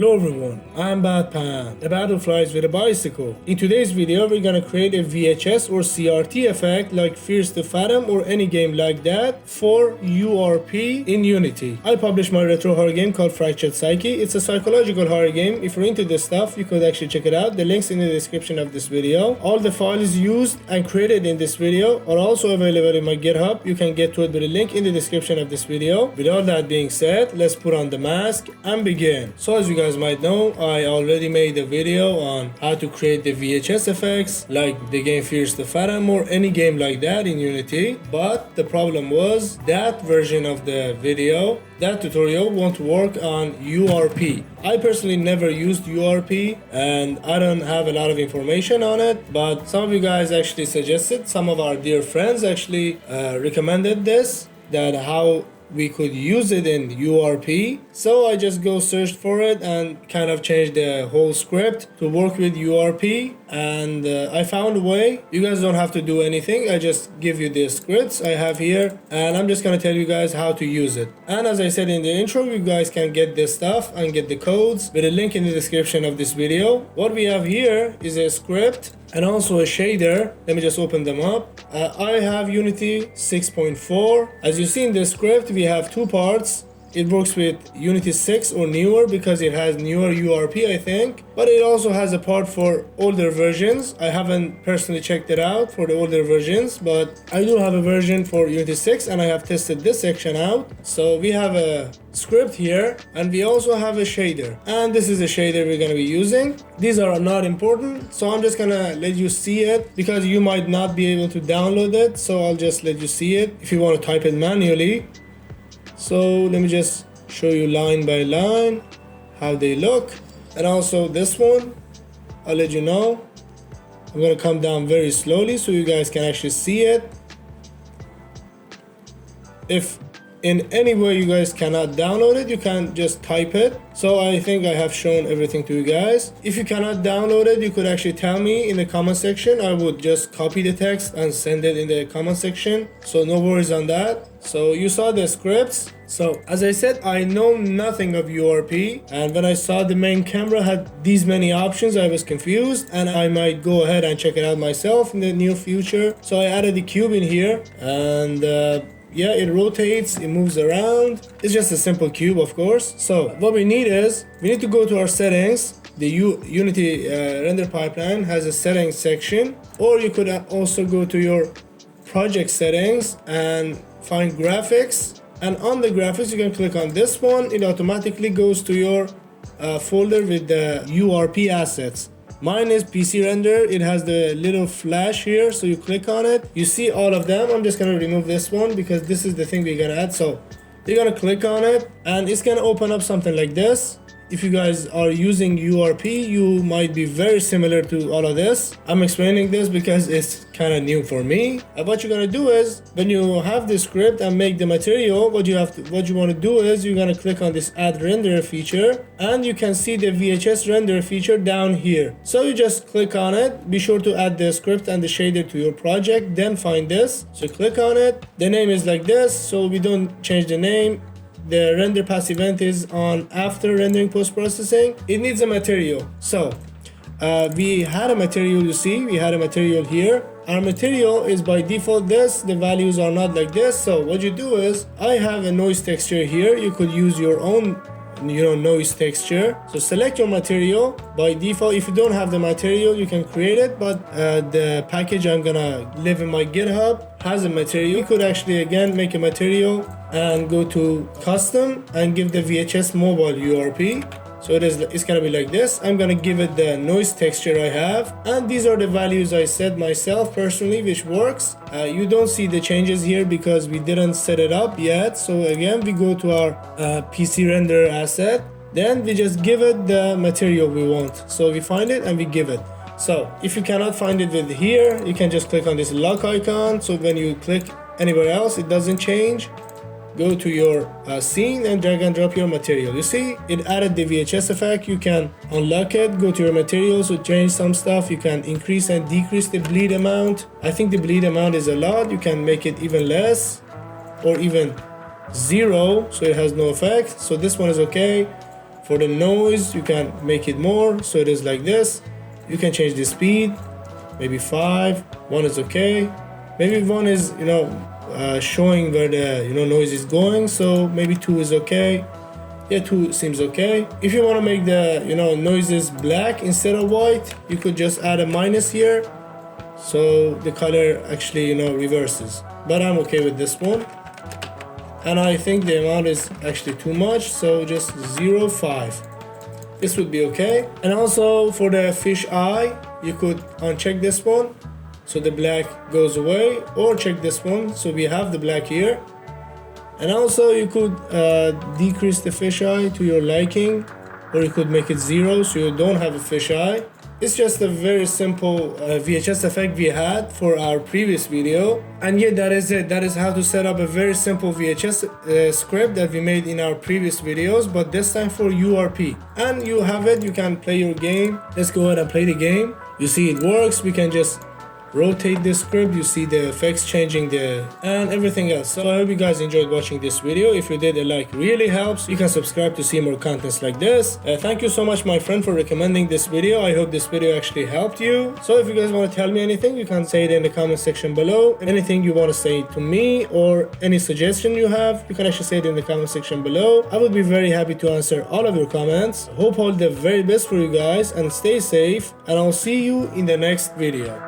Hello everyone, I'm Batman, the battle flies with a bicycle. In today's video, we're gonna create a VHS or CRT effect like Fierce to Fathom or any game like that for URP in Unity. I published my retro horror game called Fractured Psyche. It's a psychological horror game. If you're into this stuff, you could actually check it out. The link's in the description of this video. All the files used and created in this video are also available in my GitHub. You can get to it with a link in the description of this video. With all that being said, let's put on the mask and begin. So as you guys might know, I already made a video on how to create the VHS effects like the game Fierce to Fathom or any game like that in Unity, but the problem was that version of the video, that tutorial won't work on URP. I personally never used URP and I don't have a lot of information on it, but some of you guys actually suggested, some of our dear friends actually recommended this, that how we could use it in URP. So I just go search for it and kind of change the whole script to work with URP, and I found a way. You guys don't have to do anything. I just give you the scripts I have here and I'm just gonna tell you guys how to use it. And as I said in the intro, you guys can get this stuff and get the codes with a link in the description of this video. What we have here is a script and also a shader. Let me just open them up. I have Unity 6.4. As you see in the script, we have two parts. It works with Unity 6 or newer because it has newer URP, I think. But it also has a part for older versions. I haven't personally checked it out for the older versions, but I do have a version for Unity 6 and I have tested this section out. So we have a script here and we also have a shader. And this is the shader we're going to be using. These are not important, so I'm just going to let you see it because you might not be able to download it. So I'll just let you see it if you want to type it manually. So let me just show you line by line how they look. And also this one, I'll let you know. I'm gonna come down very slowly so you guys can actually see it. If in any way you guys cannot download it, you can just type it. So I think I have shown everything to you guys. If you cannot download it, you could actually tell me in the comment section. I would just copy the text and send it in the comment section. So no worries on that. So you saw the scripts. So as I said, I know nothing of URP, and when I saw the main camera had these many options, I was confused, and I might go ahead and check it out myself in the near future. So I added the cube in here, and yeah, it rotates, it moves around. It's just a simple cube, of course. So what we need is, we need to go to our settings. The Unity render pipeline has a settings section, or you could also go to your project settings and find graphics. And on the graphics, you can click on this one. It automatically goes to your folder with the URP assets. Mine is PC render. It has the little flash here, so you click on it. You see all of them. I'm just gonna remove this one because this is the thing we're gonna add. So you're gonna click on it and it's gonna open up something like this. If you guys are using URP, you might be very similar to all of this. I'm explaining this because it's kind of new for me. And what you're gonna do is, when you have this script and make the material, what you want to do is you're gonna click on this add render feature, and you can see the VHS render feature down here. So you just click on it. Be sure to add the script and the shader to your project. Then find this. So click on it. The name is like this, so we don't change the name. The render pass event is on after rendering post-processing. It needs a material. So we had a material, you see, we had a material here. Our material is by default this, the values are not like this. So what you do is, I have a noise texture here. You could use your own noise texture. So select your material. By default, if you don't have the material, you can create it, but the package I'm gonna leave in my GitHub has a material. You could actually again make a material and go to custom and give the VHS mobile URP. So it's gonna be like this. I'm gonna give it the noise texture I have, and these are the values I set myself personally, which works. You don't see the changes here because we didn't set it up yet. So again, we go to our PC render asset, then we just give it the material we want. So we find it and we give it. So if you cannot find it with here, you can just click on this lock icon. So when you click anywhere else, it doesn't change. Go to your scene and drag and drop your material. You see, it added the VHS effect. You can unlock it, go to your materials, so change some stuff. You can increase and decrease the bleed amount. I think the bleed amount is a lot. You can make it even less or even 0, so it has no effect. So this one is okay. For the noise, you can make it more, so it is like this. You can change the speed, maybe 5, 1 is okay. Maybe 1 is, showing where the, noise is going, so maybe 2 is okay. Yeah, 2 seems okay. If you want to make the, noises black instead of white, you could just add a minus here. So the color actually, reverses. But I'm okay with this one. And I think the amount is actually too much, so just 0.5. This would be okay. And also for the fish eye, you could uncheck this one, so the black goes away, or check this one, so we have the black here. And also you could decrease the fish eye to your liking, or you could make it 0, so you don't have a fish eye. It's just a very simple VHS effect we had for our previous video. And yeah, that is it. That is how to set up a very simple VHS script that we made in our previous videos, but this time for URP. And you have it, you can play your game. Let's go ahead and play the game. You see it works. We can just rotate the script, you see the effects changing and everything else. So I hope you guys enjoyed watching this video. If you did, a like really helps. You can subscribe to see more contents like this. Thank you so much, my friend, for recommending this video. I hope this video actually helped you. So if you guys want to tell me anything, you can say it in the comment section below. Anything you want to say to me or any suggestion you have, you can actually say it in the comment section below. I would be very happy to answer all of your comments. Hope all the very best for you guys, and stay safe, and I'll see you in the next video.